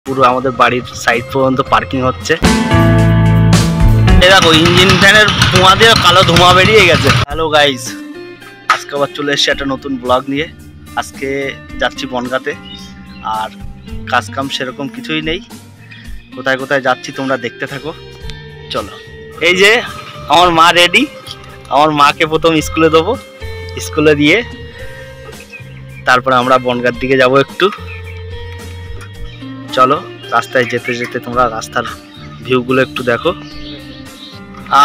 পুরো আমাদের বাড়ির সাইড পর্যন্ত পার্কিং হচ্ছে। এই দেখো ইঞ্জিন ফ্যানের ধোঁয়া দিয়ে কালো ধোঁয়া বেরিয়ে গেছে। হ্যালো গাইজ, আজকে আবার চলে এসেছি একটা নতুন ব্লগ নিয়ে। আজকে যাচ্ছি বনগাঁতে, আর কাজকাম সেরকম কিছুই নেই। কোথায় কোথায় যাচ্ছি তোমরা দেখতে থাকো, চলো। এই যে আমার মা রেডি, আমার মাকে প্রথম স্কুলে দেবো, স্কুলে দিয়ে তারপরে আমরা বনগাঁর দিকে যাব একটু। চলো, রাস্তায় যেতে যেতে তোমরা রাস্তার ভিউগুলো একটু দেখো।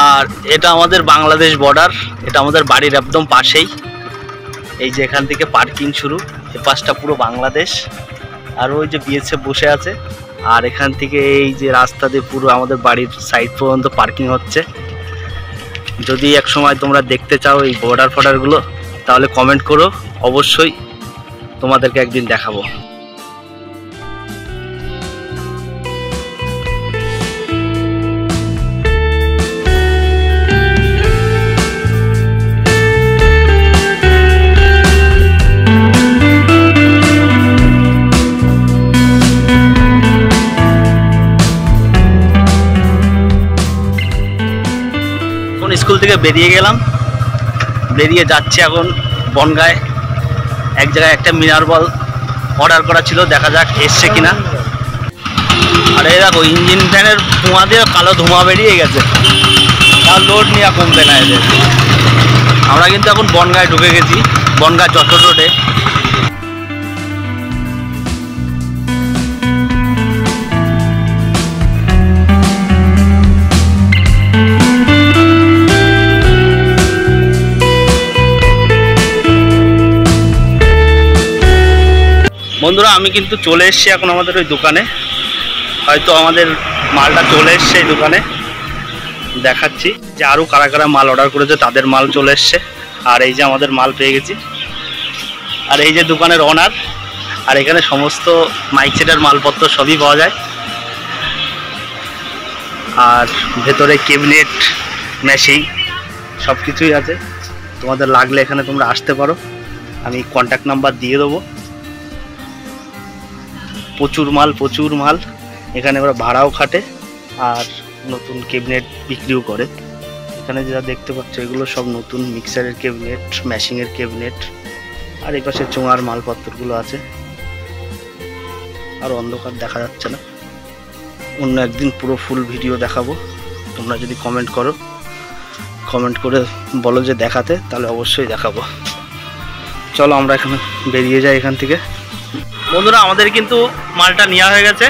আর এটা আমাদের বাংলাদেশ বর্ডার, এটা আমাদের বাড়ির একদম পাশেই। এই যে এখান থেকে পার্কিং শুরু, এ পাশটা পুরো বাংলাদেশ। আর ওই যে বিএসএফ বসে আছে, আর এখান থেকে এই যে রাস্তা দিয়ে পুরো আমাদের বাড়ির সাইড পর্যন্ত পার্কিং হচ্ছে। যদি এক সময় তোমরা দেখতে চাও এই বর্ডার ফর্ডারগুলো, তাহলে কমেন্ট করো, অবশ্যই তোমাদেরকে একদিন দেখাবো। স্কুল থেকে বেরিয়ে গেলাম, বেরিয়ে যাচ্ছি এখন বনগাঁয়। এক জায়গায় একটা মিনার বল অর্ডার করা ছিল, দেখা যাক এসছে কিনা। আর এই দেখো ইঞ্জিন ফ্যানের ধোঁয়া দিয়ে কালো ধোঁয়া বেরিয়ে গেছে, তার লোড নিয়ে কমবে না এদের। আমরা কিন্তু এখন বনগাঁয় ঢুকে গেছি, বনগাঁ যশোর রোডে। বন্ধুরা, আমি কিন্তু চলে এসেছি এখন আমাদের ওই দোকানে। হয়তো আমাদের মালটা চলে এসছে এই দোকানে, দেখাচ্ছি যে আরও কারা কারা মাল অর্ডার করেছে তাদের মাল চলে এসছে। আর এই যে আমাদের মাল পেয়ে গেছি। আর এই যে দোকানের ওনার, আর এখানে সমস্ত মাইক সেটের মালপত্র সবই পাওয়া যায়। আর ভেতরে ক্যাবিনেট, মেশিন সব কিছুই আছে। তোমাদের লাগলে এখানে তোমরা আসতে পারো, আমি কন্ট্যাক্ট নাম্বার দিয়ে দেবো। প্রচুর মাল এখানে ওরা ভাড়াও খাটে, আর নতুন ক্যাবিনেট বিক্রিও করে। এখানে যেটা দেখতে পাচ্ছ এগুলো সব নতুন মিক্সারের ক্যাবিনেট, ম্যাশিংয়ের ক্যাবিনেট। আর এই পাশে চোঙার মালপত্রগুলো আছে। আর অন্ধকার দেখা যাচ্ছে না, অন্য একদিন পুরো ফুল ভিডিও দেখাবো। তোমরা যদি কমেন্ট করো, কমেন্ট করে বলো যে দেখাতে, তাহলে অবশ্যই দেখাবো। চলো আমরা এখানে বেরিয়ে যাই এখান থেকে। বন্ধুরা, আমাদের কিন্তু মালটা নেওয়া হয়ে গেছে,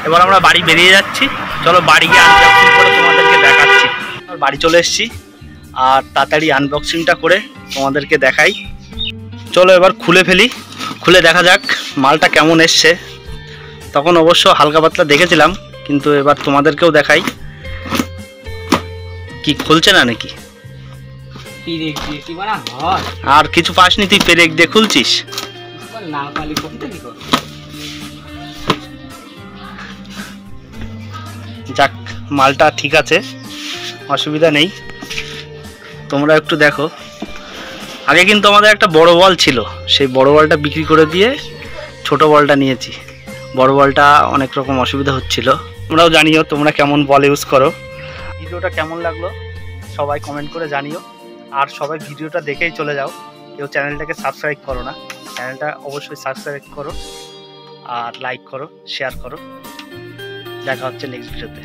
এবার আমরা বাড়ি বেরিয়ে যাচ্ছি। চলো বাড়ি গিয়ে আনবক্সিং করে তোমাদেরকে দেখাচ্ছি। বাড়ি চলে এসেছি, আর তাড়াতাড়ি আনবক্সিংটা করে তোমাদেরকে দেখাই। চলো এবার খুলে ফেলি, খুলে দেখা যাক মালটা কেমন এসছে। তখন অবশ্য হালকা পাতলা দেখেছিলাম, কিন্তু এবার তোমাদেরকেও দেখাই। কি খুলছে না নাকি? আর কিছু পাসনি তুই? পেরেক দিয়ে খুলছিস? যাক, মালটা ঠিক আছে, অসুবিধা নেই। তোমরা একটু দেখো। আগে কিন্তু আমাদের একটা বড় বল ছিল, সেই বড় বলটা বিক্রি করে দিয়ে ছোট বলটা নিয়েছি। বড় বলটা অনেক রকম অসুবিধা হচ্ছিল। তোমরাও জানিও তোমরা কেমন বল ইউজ করো। ভিডিওটা কেমন লাগলো সবাই কমেন্ট করে জানিও। আর সবাই ভিডিওটা দেখেই চলে যাও, কেউ চ্যানেলটাকে সাবস্ক্রাইব করো না। চ্যানেলটা অবশ্যই সাবস্ক্রাইব করো, আর লাইক করো, শেয়ার করো। দেখা হচ্ছে নেক্সট ভিডিওতে।